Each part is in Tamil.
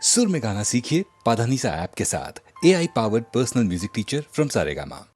सुर में गाना सीखिए पाधानीसा ऐप के साथ। AI powered personal music teacher from Saregama.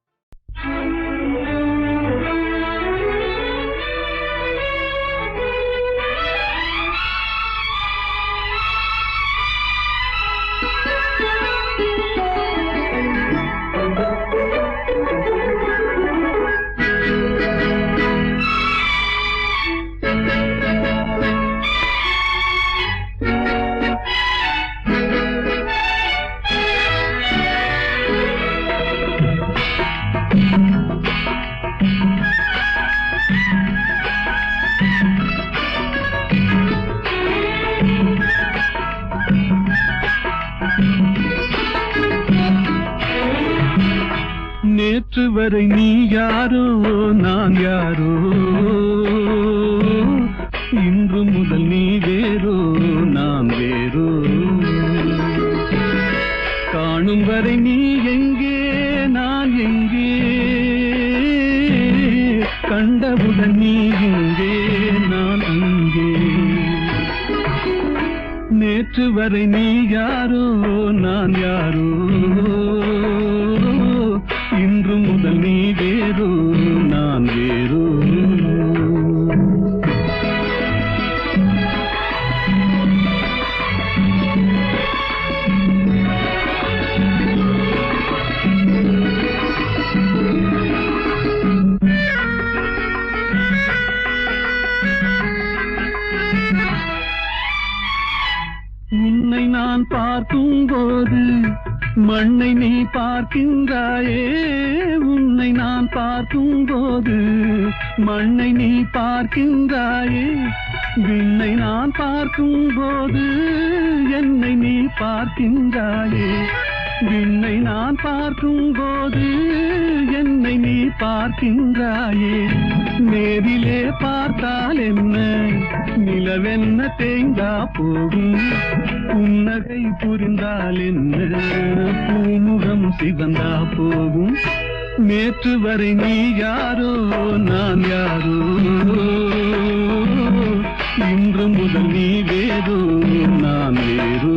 நேற்று வரை நீ யாரோ நான் யாரோ, இன்று முதல் நீ வேறோ நான் வேறோ. காணும் வரை நீ எங்கே நான் எங்கே, கண்டவுடன் நீ எங்கே நான் அங்கே. நேற்று வரை நீ யாரோ நான் யாரோ, இன்று முதல் நீ வேறோ நான் வேறோ. உன்னை நான் பார்க்கும் போது மண்ணை நீ பார்க்கின்றாயே, உன்னை நான் பார்க்கும் போது மண்ணை நீ பார்க்கின்றாயே. விண்ணை நான் பார்க்கும் போது என்னை நீ பார்க்கின்றாயே. விண்ணை நான் பார்க்கும் போது என்னை நீ பார்க்கின்றாயே. நேரிலே பார்த்தால் என்ன, நிலவென்ன தேய்ந்தா போகும், புன்னகை புரிந்தால் என்ன, பூமுகம் சிவந்தா போகும். நேற்று வரை நீ யாரோ நான் யாரோ, இன்று முதல் நீ வேறோ நான் வேறோ.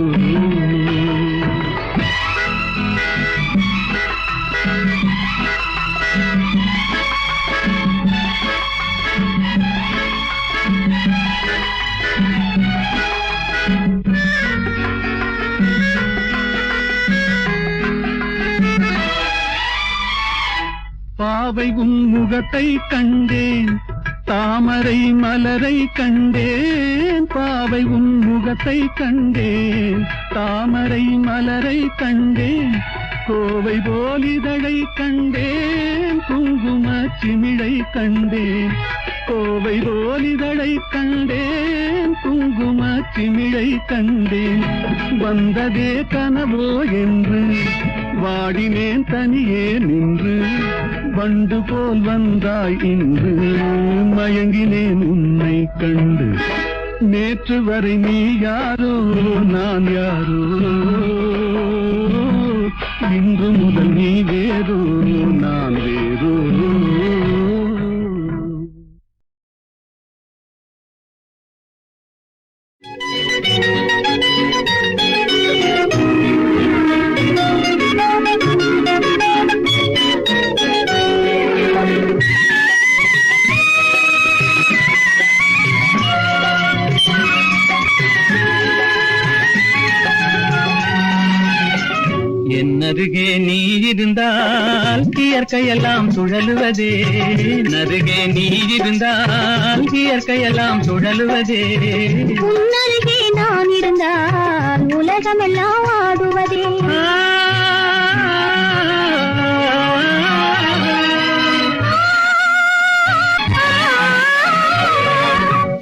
பாவை உன் முகத்தை கண்டேன், தாமரை மலரை கண்டேன். பாவை உன் முகத்தை கண்டேன், தாமரை மலரை கண்டேன். கோவை போலிதழை கண்டேன், குங்கும சிமிழை கண்டேன். கோவை போலிதழை கண்டேன், குங்கும சிமிழை கண்டேன். வந்ததே கனவோ என்று வாடினேன் தனியே நின்று, வண்டு போல் வந்தாய் இன்று மயங்கினேன் உன்னை கண்டு. நேற்று வரை நீ யாரோ நான் யாரோ, இன்று முதல் நீ வேறோ நான் வேறோ. நருகே நீ இருந்தால் இயற்கையெல்லாம் சுழலுவதே, நருகே நீ இருந்தால் இயற்கையெல்லாம் சுழலுவதே. உன்னருகே நான் இருந்தால் உலகமெல்லாம் ஆடுவதே.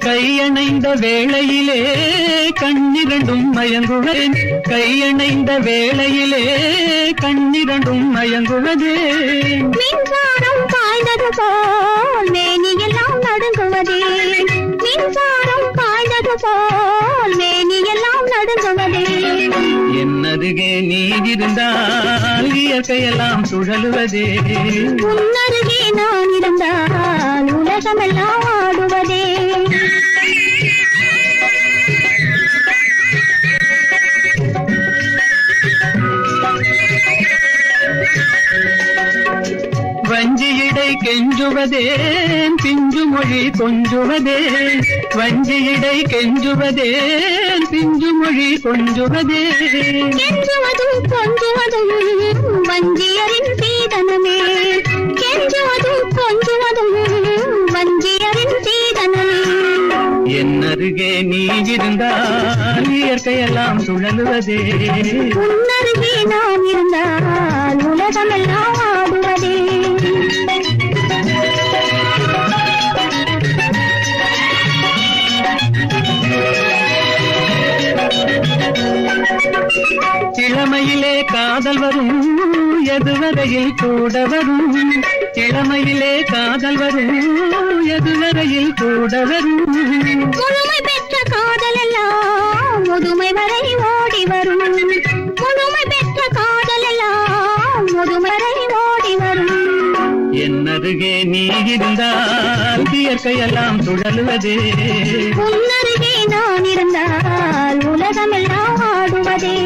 கையணைந்த வேளையிலே கண்ணிரண்டும் மயங்குவேன், கையணைந்த வேளையிலே கண்ணிரண்டும் மயங்குவதே. மின்சாரம் பாய்ந்தது போல் மேனியெல்லாம் நடுங்குவதே, மின்சாரம் பாய்ந்தது போல் மேனியெல்லாம் நடுங்குவதே. என்னருகே நீ இருந்தால் இயற்கையெல்லாம் சுழலுவதே. உன்னருகே நான் இருந்தால் உலகமெல்லாம் ஆடுவதே. கொஞ்சுவதேன் பிஞ்சு மொழி கொஞ்சுவதேன் வஞ்சியிடை கெஞ்சுவதேன் பிஞ்சு மொழி கொஞ்சுவதேன் கெஞ்சுவதும் கொஞ்சுவதும் வஞ்சியரின் சீதனமே கெஞ்சுவதும் கொஞ்சுவதும் வஞ்சியரின் சீதனமே என்னருகே நீ இருந்தால் இயற்கையெல்லாம் சுழலுவதே உன்னருகே நான் இருந்தால் உலகமெல்லாம் ஆடுவதே இளமையிலே காதல் வரும் எதுவரையில் கூட வரும் இளமையிலே காதல் வரும் எதுவரையில் கூட வரும் முழுமை பெற்ற காதல் எல்லாம் முதுமை வரை ஓடி வரும் முழுமை பெற்ற காதல் எல்லாம் முதுமை வரை ஓடி வரும் என்னருகே நீ இருந்தால் இயற்கையெல்லாம் சுழலுவதே உன்னருகே நான் இருந்தால் உலகமெல்லாம் ஆடுவதே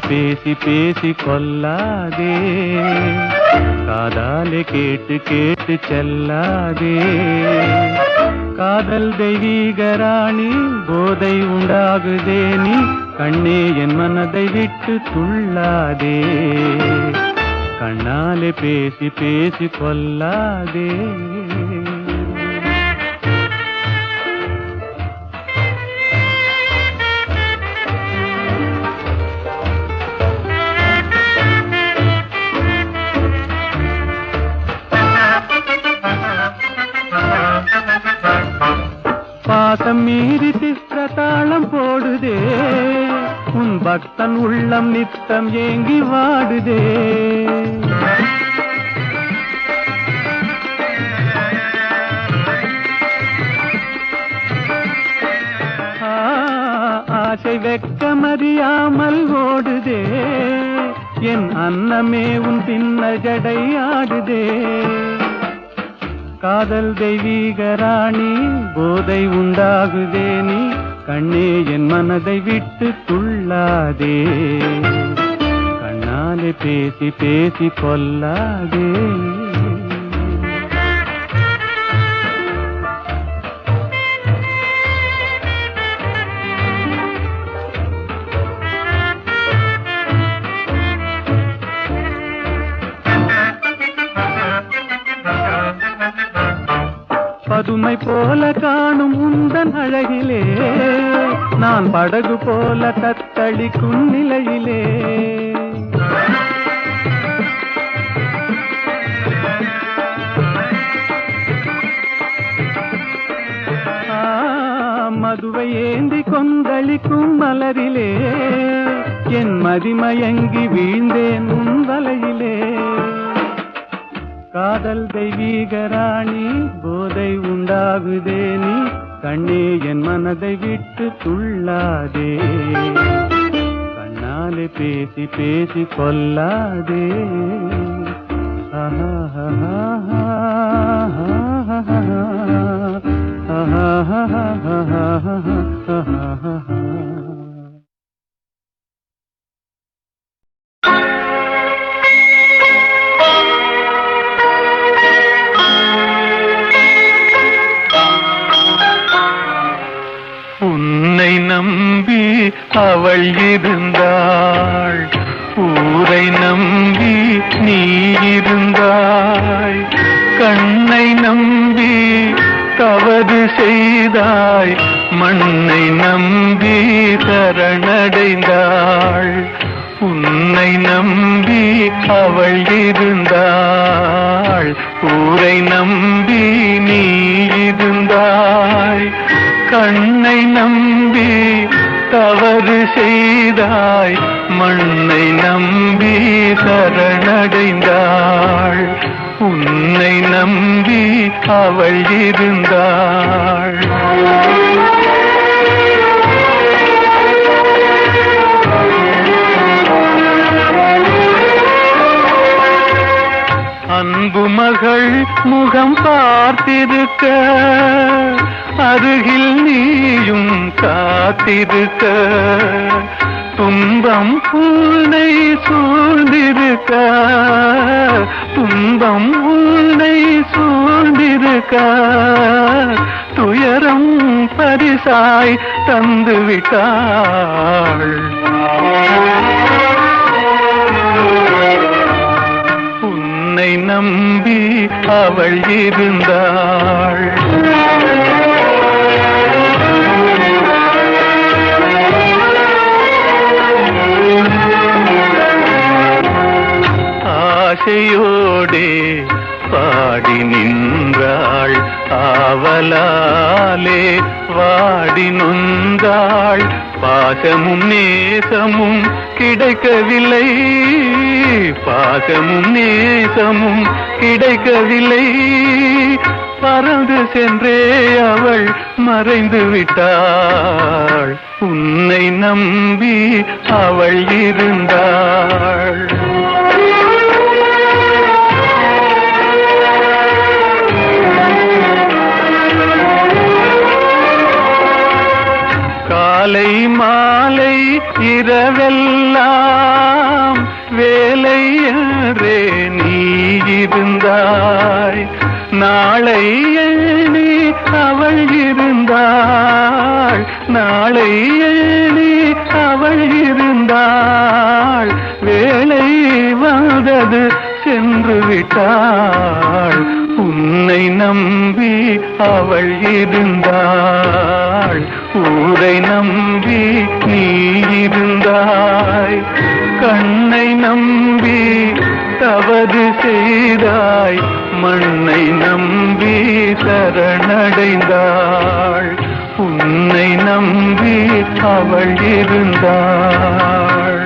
பேசி பேசி கொல்லாதே காதாலே கேட்டு கேட்டு செல்லாதே காதல் தெய்வீக ராணி போதை உண்டாகுதே நீ கண்ணே என் மனதை விட்டு துள்ளாதே கண்ணாலே பேசி பேசி கொல்லாதே பாசம் மீறி சித்திரத்தாளம் போடுதே உன் பக்தன் உள்ளம் நித்தம் ஏங்கி வாடுதே ஆசை வெட்கமறியாமல் ஓடுதே என் அன்னமே உன் பின்ன ஜடை ஆடுதே காதல் தெய்வீக ராணி போதை உண்டாகுதே நீ கண்ணே என் மனதை விட்டு துள்ளாதே கண்ணாலே பேசி பேசி கொல்லாதே பதுமை போல காணும் உந்தன் அழகிலே நான் படகு போல தத்தளிக்கும் நிலையிலே மதுவை ஏந்தி கொந்தளிக்கும் மலரிலே என் மதிமயங்கி வீழ்ந்தேன் உன் வலையிலே காதல் தெய்வீக ராணி போதை உண்டாகுதே நீ கண்ணே என் மனதை விட்டு துள்ளாதே கண்ணாலே பேசி பேசி கொல்லாதே அவள் இருந்தாள். ஊரை நம்பி நீ இருந்தாய். கண்ணை நம்பி தவறு செய்தாய். மண்ணை நம்பி சரணடைந்தாள். உன்னை நம்பி அவள் இருந்தாள். ஊரை நம்பி நீ இருந்தாய். கண்ணை நம்பி தவறு செய்தாய். மண்ணை நம்பி சரணடைந்தாள். உன்னை நம்பி அவள் இருந்தாள். அன்பு மகள் முகம் பார்த்திருக்க அருகில் நீயும் காத்திருக்க. துன்பம் உன்னை சூழ்ந்திருக்க. துன்பம் உன்னை சூழ்ந்திருக்க. துயரம் பரிசாய் தந்து விட்டாள். உன்னை நம்பி அவள் இருந்தாள். ஆசையோடே பாடி நின்றாள். ஆவலாலே வாடி நொந்தாள். பாசமும் நேசமும் கிடைக்கவில்லை. பாசமும் நேசமும் கிடைக்கவில்லை. பறந்து சென்றே அவள் மறைந்து விட்டாள். உன்னை நம்பி அவள் இருந்தாள். காலை மாலை இரவெல்லாம் வேலை என்றே நீ இருந்தாய். நாளை எண்ணி அவள் இருந்தாள். நாளை எண்ணி அவள் இருந்தாள். வேலை வந்தது சென்று விட்டாள். உன்னை நம்பி அவள் இருந்தாள். ஊரை நம்பி நீ இருந்தாய். கண்ணை நம்பி தவறு செய்தாய். மண்ணை நம்பி சரணடைந்தாள். உன்னை நம்பி அவள் இருந்தாள்.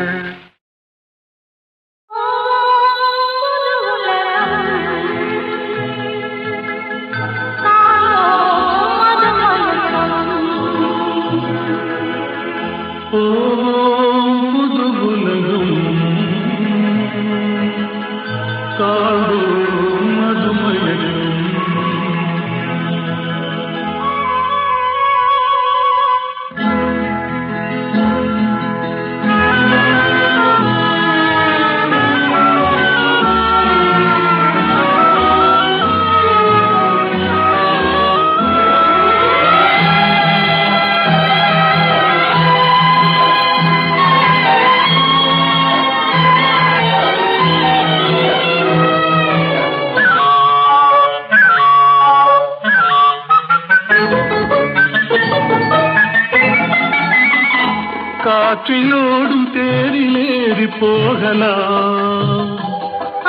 காற்றிலோடும் தேரிலேறி போகலாம்.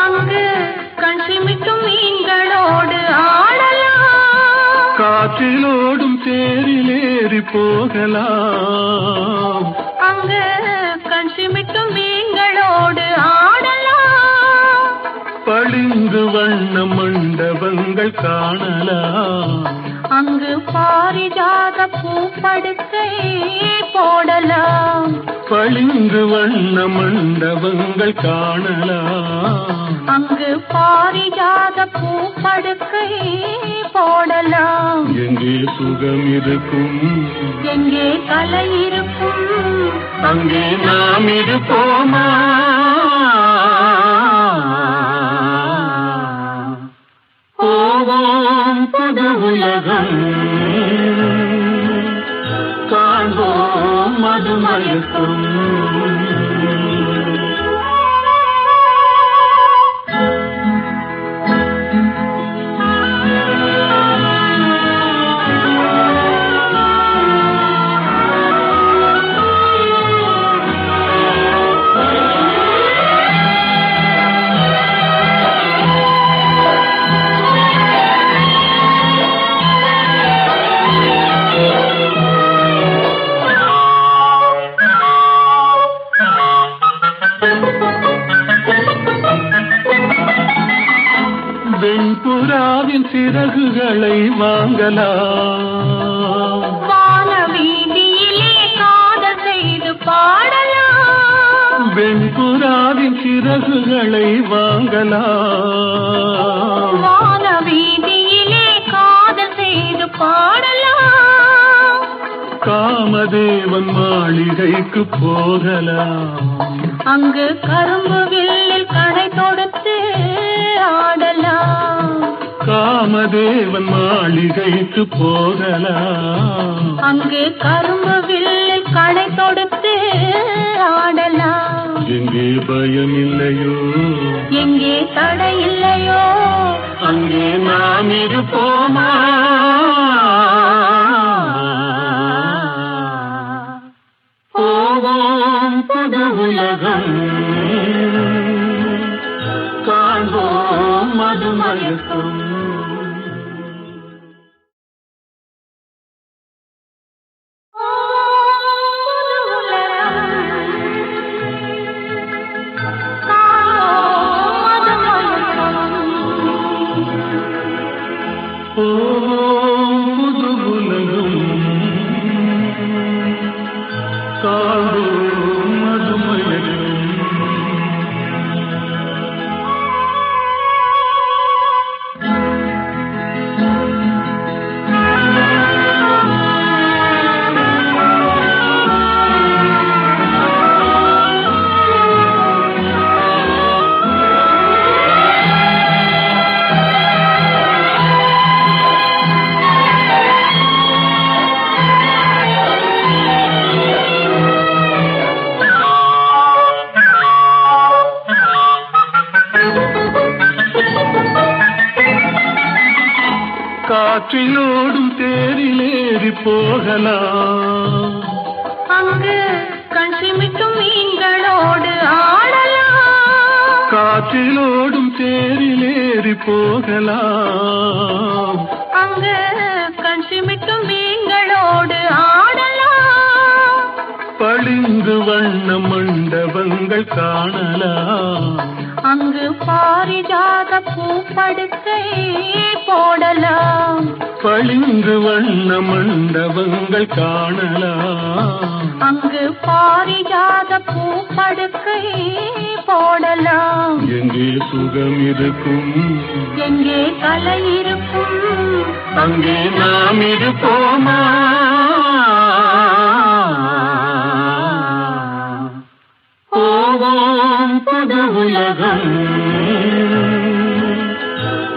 அங்கு கண் சிமிட்டும் மீன்களோடு ஆடலாம். காற்றிலோடும் தேரிலேறி போகலாம். அங்கு கண் சிமிட்டும் மீன்களோடு ஆடலாம். பளிங்கு வண்ண மண்டபங்கள் காணலாம். அங்கு பாரிஜாத பூப்படுக்கை போடலாம். பளிங்கு வண்ண மண்டபங்கள் காணலாம். அங்கு பாரிஜாத பூப்படுக்கை போடலாம். எங்கே சுகம் இருக்கும். எங்கே கலை இருக்கும். அங்கே நாம் இருப்போமா. போவோம் புது உலகம் காண்போம் மதுமயக்கம் வெண்புறாவின் சிறகுகளை வாங்கலாம், வான வீதியிலே காதல் செய்து பாடலாம். வெண்புறாவின் சிறகுகளை வாங்கலாம், வான வீதியிலே காதல் செய்து பாடலாம். காமதேவன் மாளிகைக்கு போகலாம், அங்கு கரும்பு வில்லில் கடை தொடுத்து ஆடலாம். காமதேவன் மாளிகைக்கு போகலாம், அங்கு கரும்பு வில்லில் கடை தொடுத்து ஆடலாம். எங்கே பயம் இல்லையோ, எங்கே தடை இல்லையோ, அங்கே நாம் இருப்போமா. போவோம் புது உலகம், காண்போம் மதுமயக்கம். புது உலகம், காண்போம் மதுமயக்கம். காற்றிலோடும் தேரிலேறி போகலாம், அங்கு கண் சிமிட்டும் மீன்களோடு ஆடலாம். காற்றிலோடும் தேரிலேறி போகலாம், அங்கு கண் சிமிட்டும் மீன்களோடு ஆடலாம். பளிங்கு வண்ண மண்டபங்கள் காணலாம், அங்கு பாரிஜாத பூப்படுக்கை போடலாம். பளிங்கு வண்ண மண்டபங்கள் காணலாம், அங்கு பாரிஜாத பூப்படுக்கை போடலாம். எங்கே சுகம் இருக்கும், எங்கே கலை இருக்கும், அங்கே நாம் இருப்போமா. போவோம் புது உலகம்,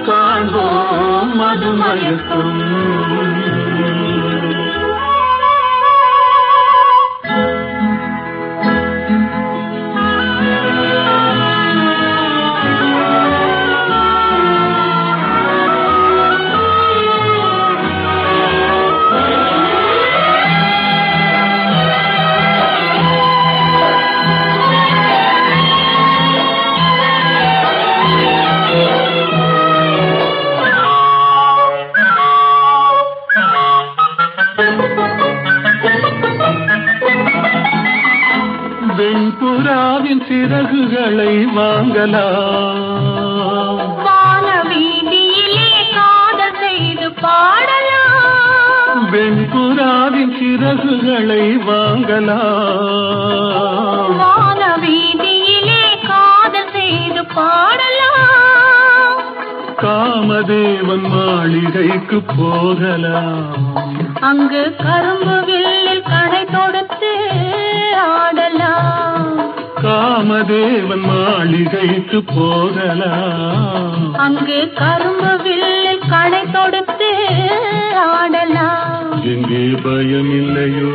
காண்போம் மதுமயக்கம். வெண்புறாவின் சிறகுகளை வாங்கலாம், வான வீதியிலே காதல் செய்து பாடலாம். வெண்புறாவின் சிறகுகளை வாங்கலாம், வான வீதியிலே காதல் செய்து பாடலாம். காமதேவன் மாளிகைக்கு போகலாம், அங்கு கரும்பு வில்லில் கடை தொடுத்து ஆடலாம். காமதேவன் மாளிகைக்கு போகலாம், அங்கு கரும்பு வில்லில் கடை தொடுத்து ஆடலாம். எங்கே பயமில்லையோ,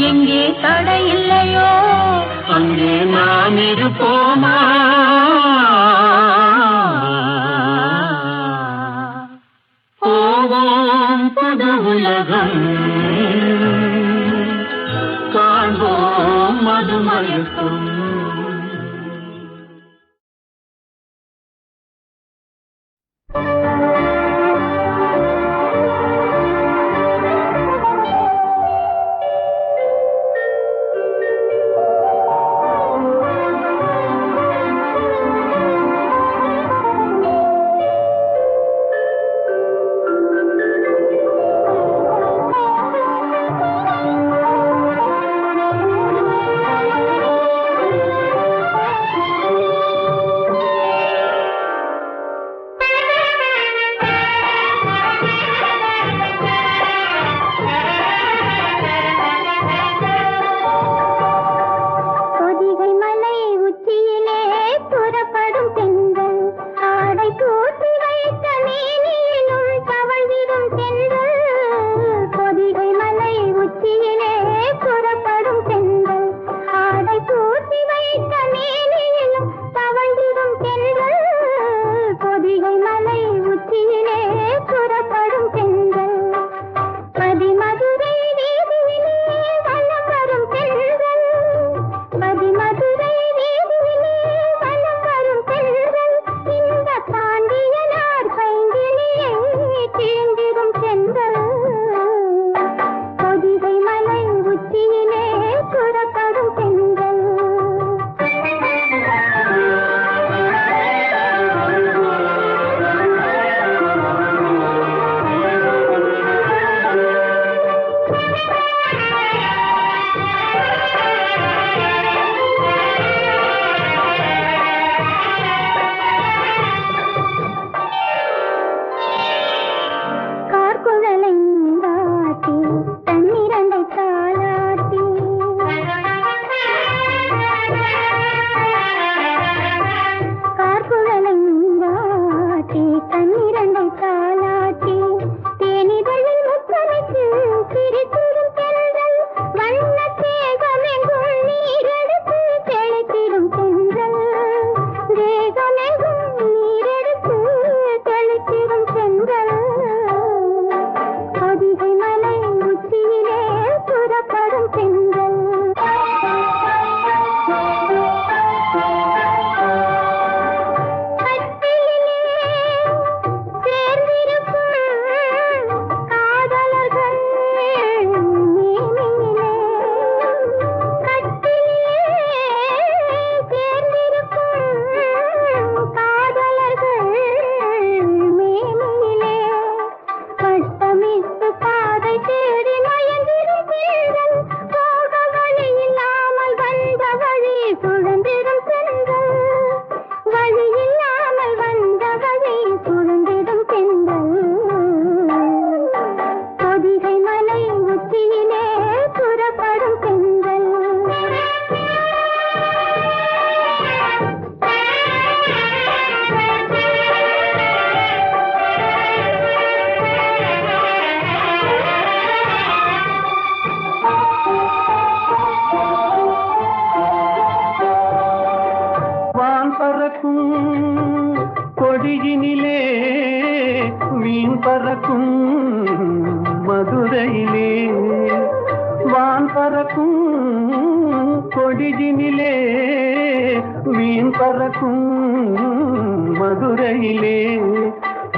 எங்கே தடை இல்லையோ, அங்கே நாம் இருப்போமா? போவோம் புது உலகம், காண்போம் மதுமயக்கம். கொடியினிலே மீன் பறக்கும் மதுரையிலே, வான் பறக்கும் கொடியினிலே மீன் பறக்கும் மதுரையிலே,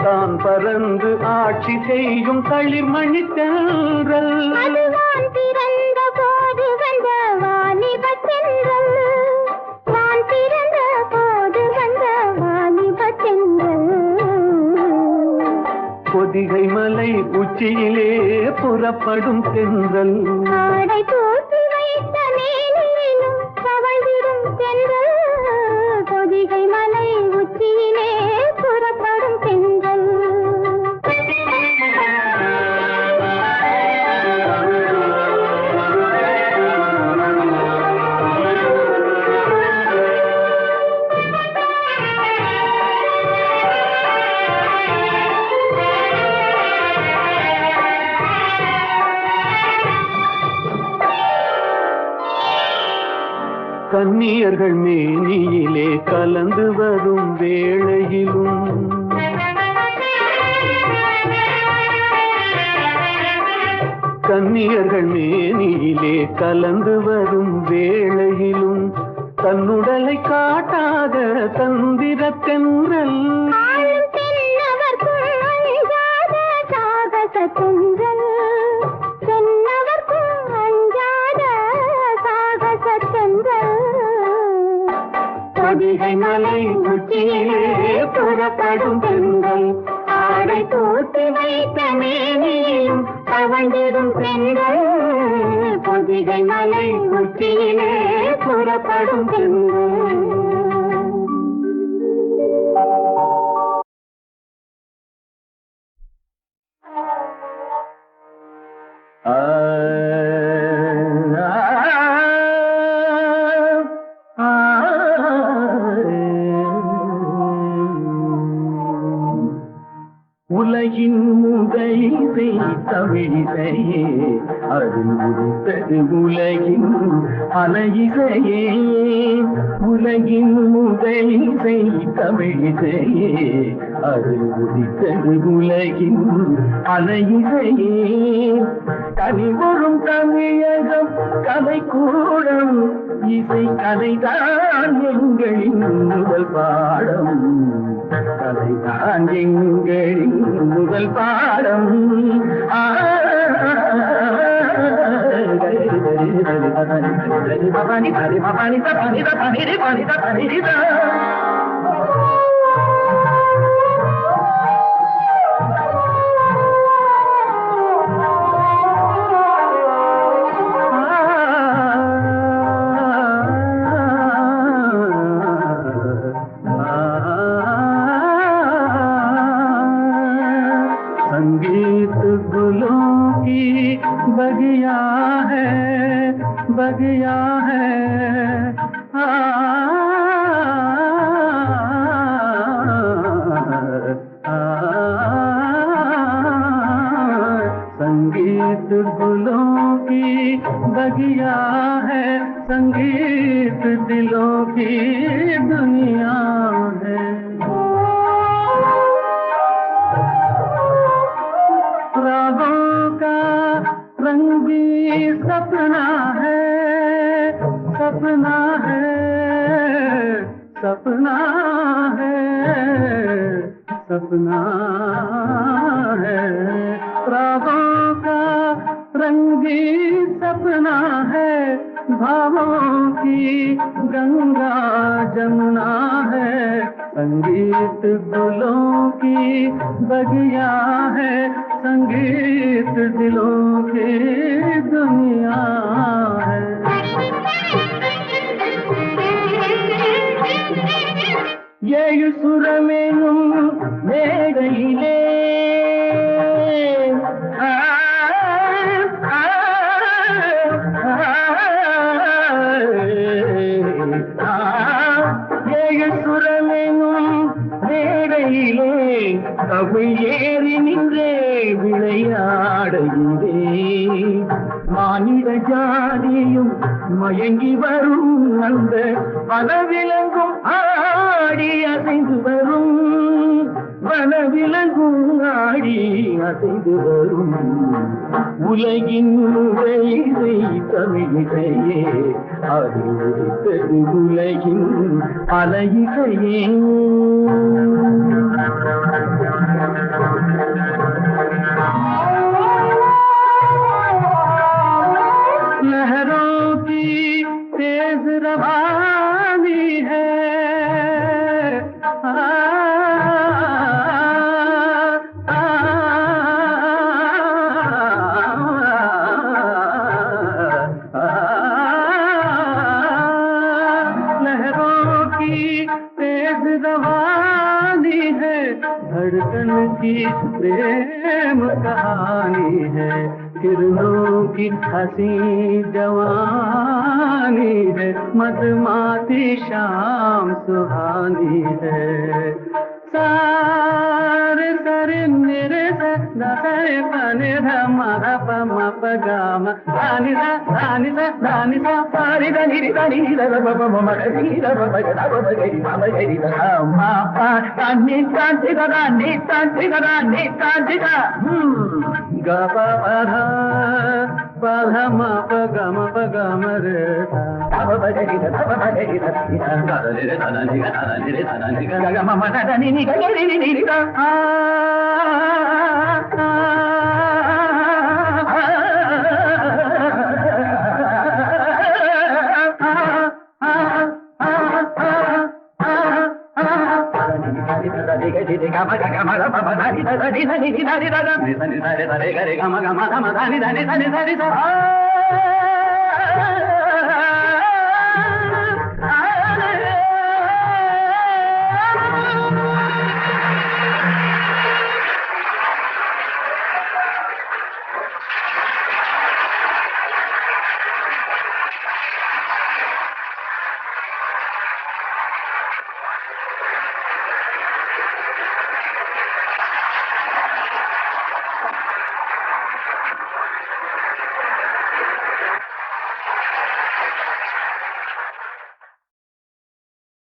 தான் பறந்து ஆட்சி செய்யும் தளிர்மணி தென்றல், பிறந்த போது வந்த வாலிப தென்றல், நான் பிறந்த போது வந்த வாலிப தென்றல், பொதிகை மலை உச்சியிலே புறப்படும் தென்றல், ஆடை தூக்கி வைத்த மேலும் கவழ்ந்திடும் தென்றல், பொதிகை மலை உச்சியிலே புறப்படும் தென்றல். கன்னியர்கள் மேனியிலே கலந்து வரும் வேளையிலும் கன்னியர்கள் மேனியிலே கலந்து வரும் வேளையிலும் தன்னுடலை காட்டாத தந்திர தென்றல் பொதிகை மலை உச்சியிலே புறப்படும் பெண்கள் ஆடை தோட்டி வைத்த மேனியும் தவழ்ந்திடும் பெண்கள் பொதிகை மலை உச்சியிலே புறப்படும் பெண்கள் உலகின் முதலிசை தமிழிசையே அருள் உடுத்தது உலகின் அலையிசையே உலகின் முதலிசை தமிழிசையே அருள் உடுத்தது உலகின் அலையிசையே கனிவரும் தமிழகம் கலைக்கூடம் இசை கலைதான் எங்களின் முதல் பாடம் கலைதான் எங்களின் முதல் பாடம் संगीत गुलों की बगिया है बगिया है संगीत गुलों की बगिया है संगीत दिलों की दुनिया है रंगी सपना है सपना है सपना है सपना है रागों का रंगी सपना है भावों की गंगा जमुना है संगीत गुलों की बगिया है संगीत दिलों की दुनिया है ये सुरमेनुम मेघइले ये சுரமெனும் மேடையிலே தமிழ் ஏறி நின்றே விளையாடுகிறே மானிட ஜாதியும் மயங்கி வரும் அந்த வனவிலங்கும் ஆடி அசைந்து வரும் வனவிலங்கும் ஆடி அசைந்து வரும் உலகின் இசை தமிழிசையே அறிவுறுத்தது உலகின் அலையிசையே लहरों की तेज रवानी है लहरों की तेज रवानी है धड़कन की प्रेम कहानी है किरणों की हंसी जवानी है मधुमाती शाम सुहानी है सारे सारे मेरे से దసరి పని ధమ ధప మప గమ ధాని ధాని ధాని సారి ధని ధని ధమ మమ ధని ధమ ధమ గరి మమ గరి ధమ పా ధని ధని ధని ధని ధని ధని గ ప పధ పధ మప గమ ప గమ రే ధమ గరి ధమ గరి ధని ధని ధని ధని గ మమ ధని ని గరి ని ని ధ ఆ